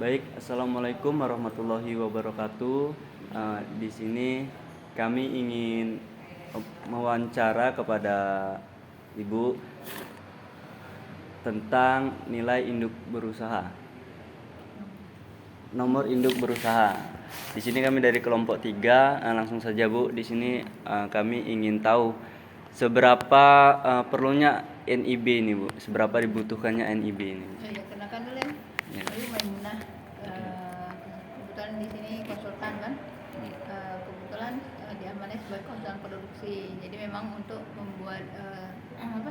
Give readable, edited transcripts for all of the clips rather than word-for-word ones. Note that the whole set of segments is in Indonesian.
Baik, assalamualaikum warahmatullahi wabarakatuh. Di sini kami ingin mewawancara kepada Ibu tentang nilai induk berusaha. Nomor induk berusaha. Di sini kami dari kelompok 3. Langsung saja Bu, di sini kami ingin tahu seberapa perlunya NIB ini Bu, seberapa dibutuhkannya NIB ini. Ya, kenakan dulu ya. Lalu Maimunah, kebetulan di sini konsultan kan. Kebetulan diamanai sebagai konsultan produksi. Jadi memang untuk membuat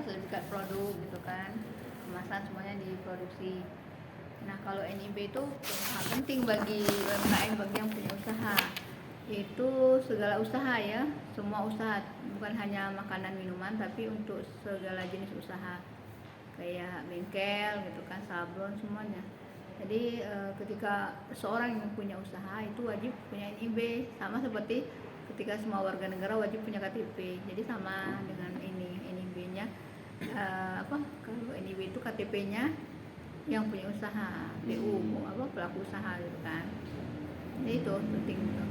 sertifikat produk gitu kan, kemasan semuanya diproduksi. Nah kalau NIB itu sangat penting bagi UMKM, bagi yang punya usaha. Itu segala usaha ya, semua usaha, bukan hanya makanan minuman, tapi untuk segala jenis usaha kayak bengkel gitu kan, sablon semuanya. Jadi ketika seorang yang punya usaha itu wajib punya NIB, sama seperti ketika semua warga negara wajib punya KTP. Jadi sama dengan ini NIB-nya. Kalau NIB itu KTP-nya yang punya usaha, PU pelaku usaha gitu kan. Jadi itu penting gitu.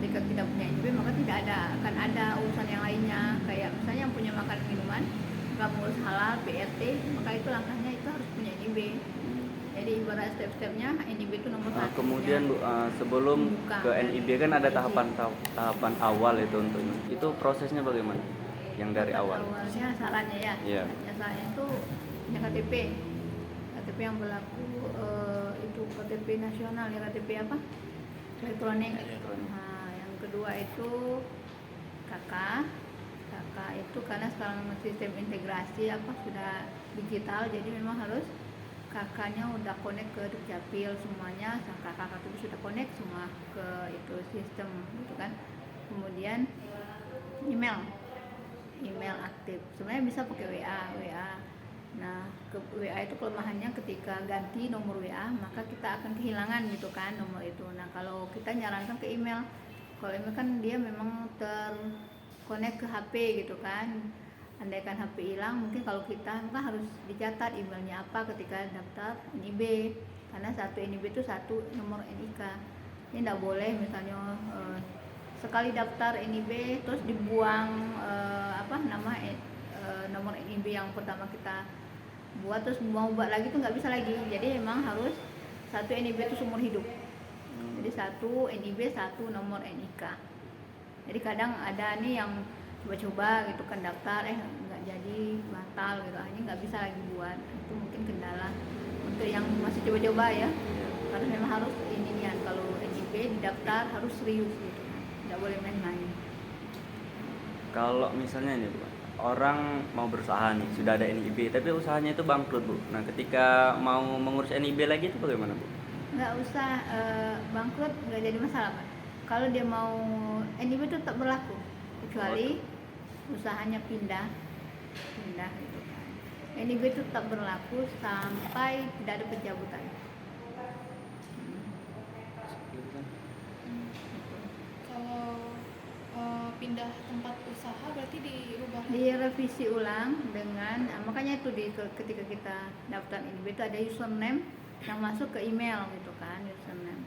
Jika tidak punya NIB maka tidak akan ada urusan yang lainnya, kayak misalnya yang punya makanan minuman nggak mengurus halal, PRT, maka itu langkahnya itu harus punya NIB. Jadi ibarat step-stepnya NIB itu nomor satu. Kemudian Bu, sebelum ke NIB kan ada tahapan awal itu prosesnya bagaimana? Yang dari awal. Awalnya sarannya ya. Iya. Sarannya itu punya KTP yang berlaku, itu KTP nasional ya, KTP apa? Elektronik. Nah, yang kedua itu KK itu karena sekarang sistem integrasi sudah digital, jadi memang harus KK-nya udah connect ke Dukcapil semuanya, kakak itu sudah connect semua ke itu sistem gitu kan. Kemudian email aktif, sebenarnya bisa pakai WA. Nah, WA itu kelemahannya ketika ganti nomor WA maka kita akan kehilangan gitu kan nomor itu. Nah, kalau kita nyarankan ke email, kalau email kan dia memang terkonek ke HP gitu kan. Andaikan HP hilang, mungkin kalau kita harus dicatat emailnya apa ketika daftar NIB, karena satu NIB itu satu nomor NIK. Ini tidak boleh misalnya sekali daftar NIB terus dibuang nomor NIB yang pertama kita buat terus mau buat lagi itu nggak bisa lagi. Jadi memang harus satu NIB itu seumur hidup. Jadi satu NIB satu nomor NIK. Jadi kadang ada nih yang coba-coba gitu kan daftar nggak jadi, batal gitu, akhirnya nggak bisa lagi buat. Itu mungkin kendala untuk yang masih coba-coba ya. Karena memang harus inian, kalau NIB didaftar harus serius gitu, nggak boleh main-main. Kalau misalnya ini Bu, orang mau berusaha nih, sudah ada NIB tapi usahanya itu bangkrut Bu. Nah, ketika mau mengurus NIB lagi itu bagaimana Bu? Nggak usah bangkrut, nggak jadi masalah Pak. Kalau dia mau NIB itu tetap berlaku, kecuali usahanya pindah gitu kan. NIB itu tetap berlaku sampai tidak ada pencabutan. Kalau pindah tempat usaha berarti direvisi ulang dengan makanya itu ketika kita daftar NIB itu ada username yang masuk ke email gitu kan, username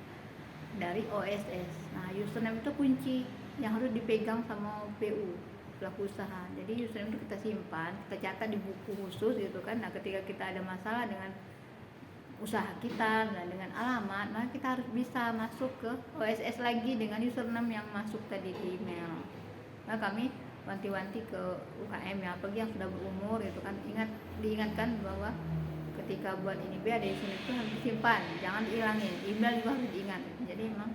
dari OSS. Nah, username itu kunci yang harus dipegang sama PU, pelaku usaha. Jadi username itu kita simpan, kita catat di buku khusus gitu kan. Nah, ketika kita ada masalah dengan usaha kita dan dengan alamat, maka kita harus bisa masuk ke OSS lagi dengan username yang masuk tadi di email. Nah, kami wanti-wanti ke UKM ya, apalagi yang sudah berumur gitu kan, diingatkan bahwa ketika buat NIB ada username itu harus disimpan, jangan dihilangin. Email juga harus diingat. Jadi memang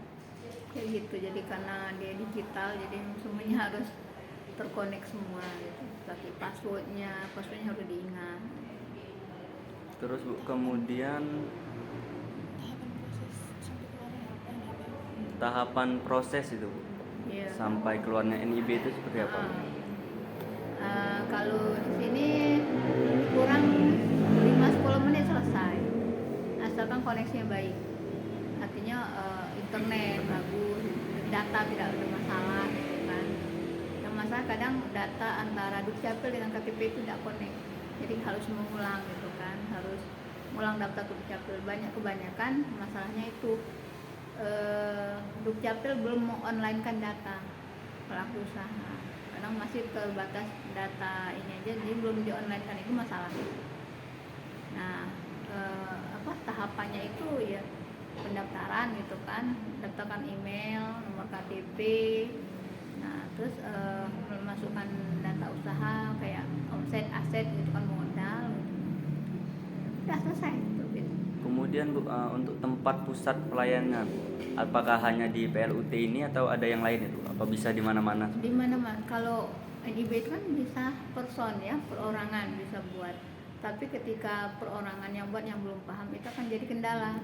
kayak gitu. Jadi karena dia digital, jadi semuanya harus terkonek semua gitu. Tapi passwordnya harus diingat. Terus Bu, kemudian tahapan proses itu Bu, Yeah. sampai keluarnya NIB itu seperti apa Bu? Kalau di sini kurang 5-10 menit selesai, asalkan koneksinya baik, artinya internet bagus, data tidak ada masalah gitu kan. Yang masalah kadang data antara Dukcapil dengan KTP itu tidak connect, jadi harus mengulang gitu kan, harus ngulang daftar ke Dukcapil. Kebanyakan masalahnya itu Dukcapil belum online kan data pelaku usaha, kadang masih terbatas data ini aja, jadi belum di online kan, itu masalah. Nah tahapannya itu ya pendaftaran gitu kan, daftarkan email, nomor KTP, nah terus memasukkan data usaha kayak omset, aset gitu kan, modal, udah selesai gitu. Kemudian Bu, untuk tempat pusat pelayanan, apakah hanya di PLUT ini atau ada yang lain itu? Apa bisa di mana-mana? Di mana-mana. Kalau NIB itu kan bisa person ya, perorangan bisa buat. Tapi ketika perorangan yang buat yang belum paham itu akan jadi kendala.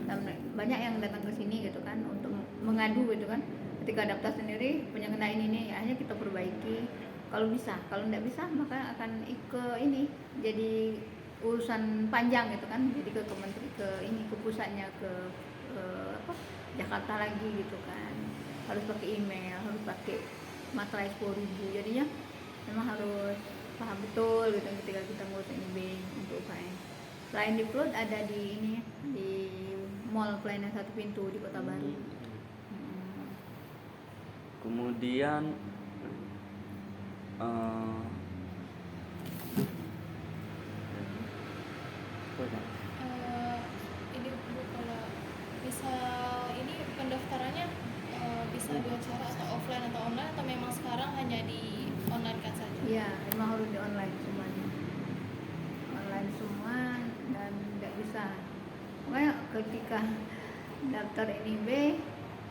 Dan banyak yang datang ke sini gitu kan untuk mengadu gitu kan. Ketika daftar sendiri punya kendala ini ya, hanya kita perbaiki. Kalau bisa, kalau tidak bisa maka akan ke ini jadi urusan panjang gitu kan. Jadi ke kementeri, ke pusatnya, ke Jakarta lagi gitu kan. Harus pakai email, harus pakai materai 10.000. Jadinya memang harus paham betul gitu ketika kita ngurus NIB untuk UKM. Selain di Plot ada di ini, di Mall Pelayanan Satu Pintu di Kota Baru. Kemudian Ini Bu, kalau bisa ini pendaftarannya bisa dua cara, atau offline atau online, atau memang sekarang hanya di online kan saja? Iya, memang harus di online semuanya. Online semua dan tidak bisa. Makanya ketika daftar NIB,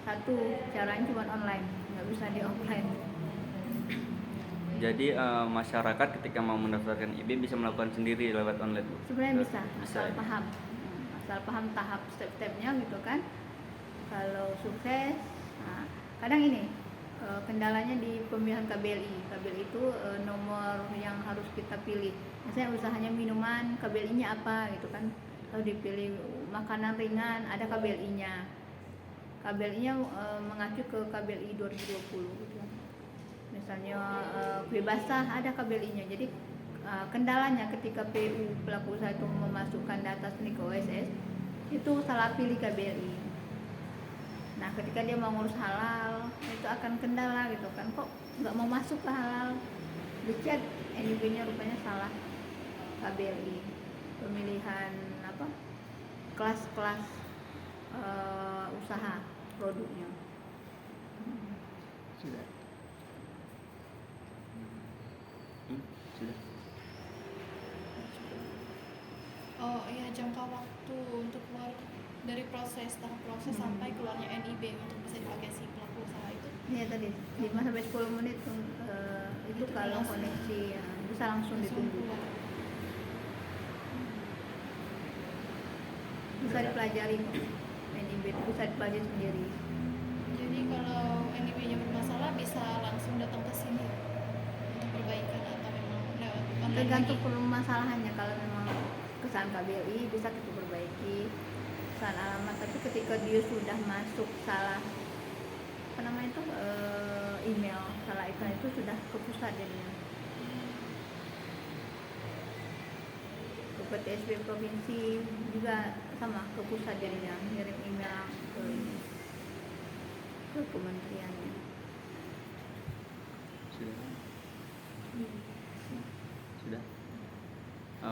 satu caranya cuma online, nggak bisa di offline. jadi masyarakat ketika mau mendaftarkan IB bisa melakukan sendiri lewat online, Bu? Sebenarnya bisa, asal ya? paham. Asal paham tahap step-stepnya gitu kan. Kalau sukses, nah, kadang ini kendalanya di pemilihan KBLI. KBLI itu nomor yang harus kita pilih. Misalnya usahanya minuman, KBLI-nya apa gitu kan. Kalau dipilih makanan ringan, ada KBLI-nya. KBLI-nya mengacu ke KBLI 2020 gitu. Misalnya kue basah, ada KBLI-nya. Jadi kendalanya ketika PU pelaku usaha itu memasukkan data seni ke OSS, itu salah pilih KBLI. Nah ketika dia mau ngurus halal itu akan kendala gitu kan, kok nggak mau masuk ke halal, dicek NIB-nya rupanya salah KBLI, pemilihan kelas-kelas usaha produknya. Sudah. Sudah. Oh iya, jangka waktu untuk keluar dari tahap proses sampai keluarnya NIB untuk bisa dipakai si pelaku usaha itu? Iya tadi 5-10 menit itu kalau koneksi ya, bisa langsung ditunggu. keluar. Bisa dipelajari kok. NIB itu bisa dipelajari sendiri. Jadi kalau NIB-nya bermasalah bisa langsung datang ke sini untuk perbaikan, atau memang lewat online Tergantung lagi? permasalahannya. Kalau memang kesalahan KBLI bisa kita perbaiki, kesalahan alamat. Tapi ketika dia sudah masuk salah email, salah itu sudah ke pusat jadinya. Ke PTSB provinsi juga sama, ke pusat jadinya, ngirim email ke kementeriannya. Sudah.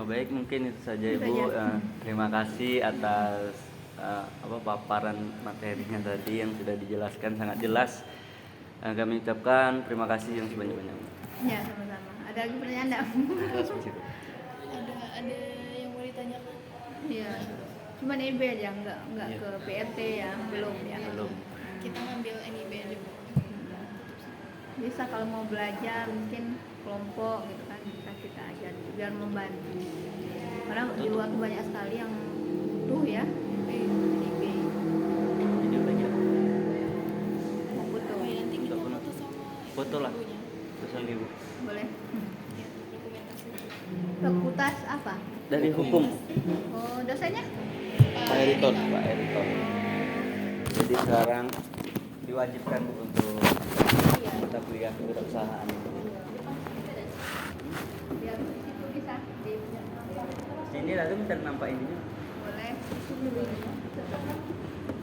Baik, mungkin itu saja Itu Ibu. saja. Terima kasih atas paparan materinya tadi yang sudah dijelaskan sangat jelas. Kami ucapkan terima kasih yang sebanyak-banyaknya. Ya sama-sama. Ada lagi pertanyaan enggak? Ada yang mau ditanyakan? Iya. Cuma NIB aja, enggak Iya. ke PRT ya, belum ya. Belum. Kita ngambil NIB aja, Bu. Bisa kalau mau belajar mungkin kelompok gitu kan, bisa kita ajar biar membantu. Karena di luar tuh banyak sekali yang butuh ya NIB. Ini udah ya. Mau foto, Oh, ya, nanti kita Foto. foto sama Foto lah. ibunya. Terus lagi Bu. boleh. Ya, dokumentasi. Fakultas apa? Dari hukum. Oh, dosennya? Pak Eriton, Pak Eriton. Jadi sekarang diwajibkan Bu untuk kita kuliah kewirausahaan. Biar di situ bisa di Sini aku bisa nampak ininya. Boleh.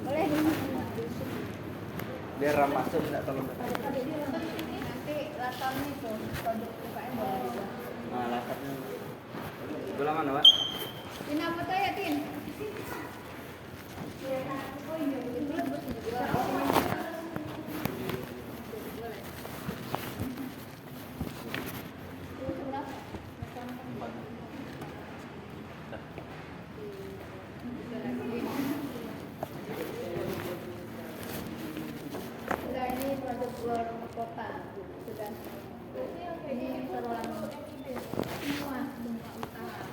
Boleh. Biar ram masuk enggak tolong. Nanti latarnya itu produk UKM boleh juga. Nah, latarnya. Bola mana, Pak? Ini apa tuh ya, Tin? Sudah, ini produk luar kota. Sudah. Ini seruan semua usaha.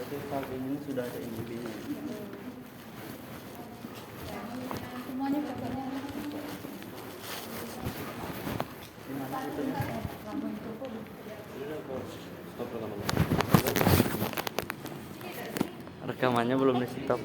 Jadi saat ini sudah ada NIB-nya. Semuanya pokoknya Di mana itu? Stop rekamannya. Rekamannya belum di stop.